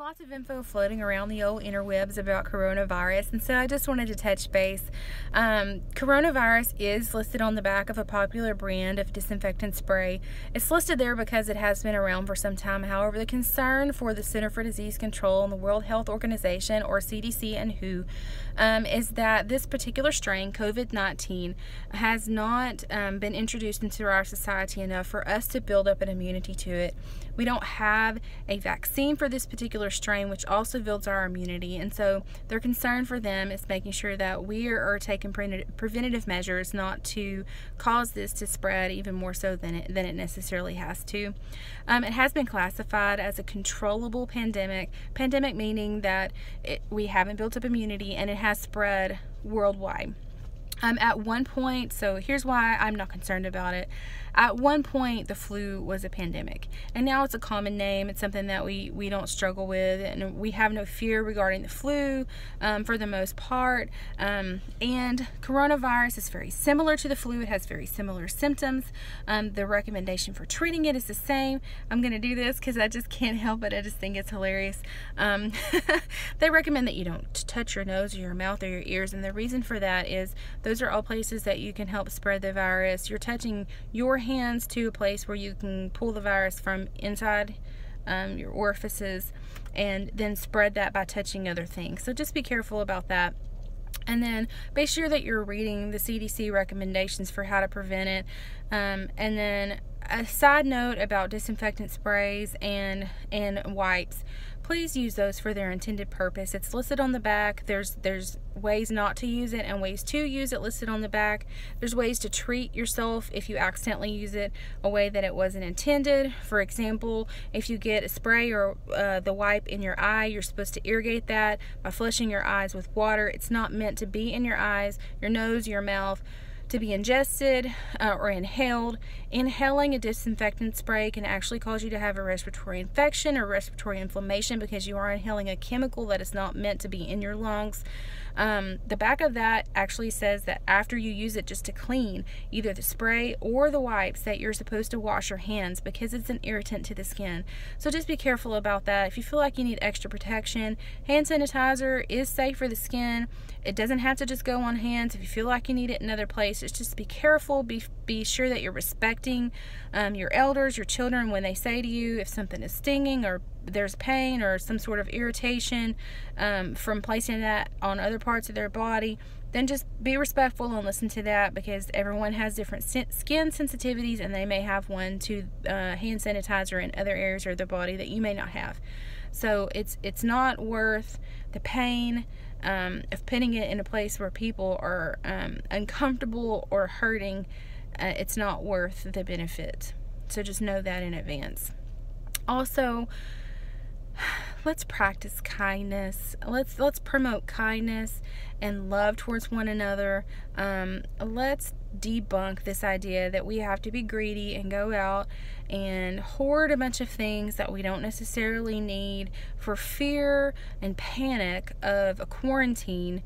lots of info floating around the old interwebs about coronavirus, and so I just wanted to touch base. Coronavirus is listed on the back of a popular brand of disinfectant spray. It's listed there because it has been around for some time. However, the concern for the Center for Disease Control and the World Health Organization, or CDC and WHO, is that this particular strain, COVID-19, has not been introduced into our society enough for us to build up an immunity to it. We don't have a vaccine for this particular strain, which also builds our immunity, and so their concern for them is making sure that we are taking preventative measures not to cause this to spread even more so than it necessarily has to. It has been classified as a controllable pandemic meaning that we haven't built up immunity and it has spread worldwide. At one point, so here's why I'm not concerned about it. At one point, the flu was a pandemic, and now it's a common name. It's something that we don't struggle with, and we have no fear regarding the flu for the most part. And coronavirus is very similar to the flu. It has very similar symptoms. The recommendation for treating it is the same. I'm going to do this because I just can't help it. I just think it's hilarious. They recommend that you don't touch your nose or your mouth or your ears, and the reason for that is those are all places that you can help spread the virus. You're touching your hands to a place where you can pull the virus from inside your orifices and then spread that by touching other things. So just be careful about that. And then be sure that you're reading the CDC recommendations for how to prevent it. And then a side note about disinfectant sprays and wipes. Please use those for their intended purpose. It's listed on the back. There's ways not to use it and ways to use it listed on the back. There's ways to treat yourself if you accidentally use it a way that it wasn't intended. For example, if you get a spray or the wipe in your eye, you're supposed to irrigate that by flushing your eyes with water. It's not meant to be in your eyes, your nose, your mouth, to be ingested or inhaled. Inhaling a disinfectant spray can actually cause you to have a respiratory infection or respiratory inflammation because you are inhaling a chemical that is not meant to be in your lungs. The back of that actually says that after you use it just to clean either the spray or the wipes, that you're supposed to wash your hands because it's an irritant to the skin. So just be careful about that. If you feel like you need extra protection, hand sanitizer is safe for the skin. It doesn't have to just go on hands. If you feel like you need it in other places, just be careful. Be sure that you're respecting your elders, your children, when they say to you if something is stinging or there's pain or some sort of irritation from placing that on other parts of their body, then just be respectful and listen to that, because everyone has different skin sensitivities and they may have one to hand sanitizer in other areas of their body that you may not have. So it's not worth the pain of putting it in a place where people are uncomfortable or hurting. It's not worth the benefit. So just know that in advance. Also, let's practice kindness. Let's promote kindness and love towards one another. Let's debunk this idea that we have to be greedy and go out and hoard a bunch of things that we don't necessarily need for fear and panic of a quarantine.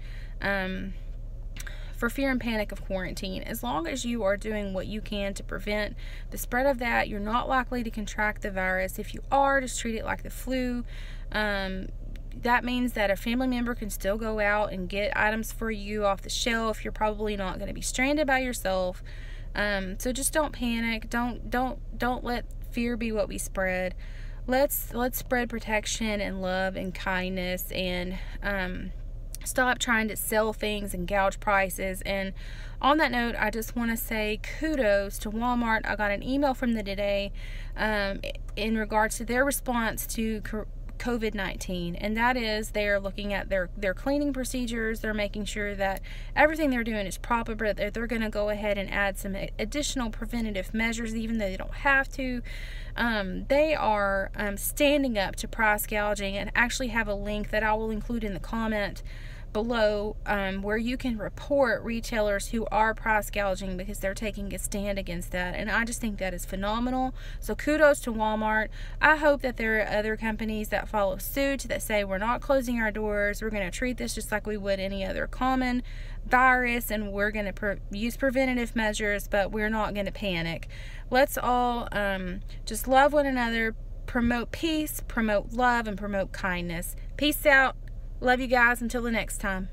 For fear and panic of quarantine. As long as you are doing what you can to prevent the spread of that, you're not likely to contract the virus. If you are, just treat it like the flu. That means that a family member can still go out and get items for you off the shelf. You're probably not going to be stranded by yourself. So just don't panic. Don't let fear be what we spread. Let's spread protection and love and kindness, and stop trying to sell things and gouge prices. And on that note, I just want to say kudos to Walmart. I got an email from them today in regards to their response to COVID-19, and that is they're looking at their cleaning procedures. They're making sure that everything they're doing is proper, but they're going to go ahead and add some additional preventative measures even though they don't have to. They are standing up to price gouging, and actually have a link that I will include in the comment below where you can report retailers who are price gouging, because they're taking a stand against that, and I just think that is phenomenal. So kudos to Walmart. I hope that there are other companies that follow suit, that say we're not closing our doors, we're going to treat this just like we would any other common virus, and we're going to use preventative measures, but we're not going to panic. Let's all just love one another, promote peace, promote love, and promote kindness. Peace out. Love you guys. Until the next time.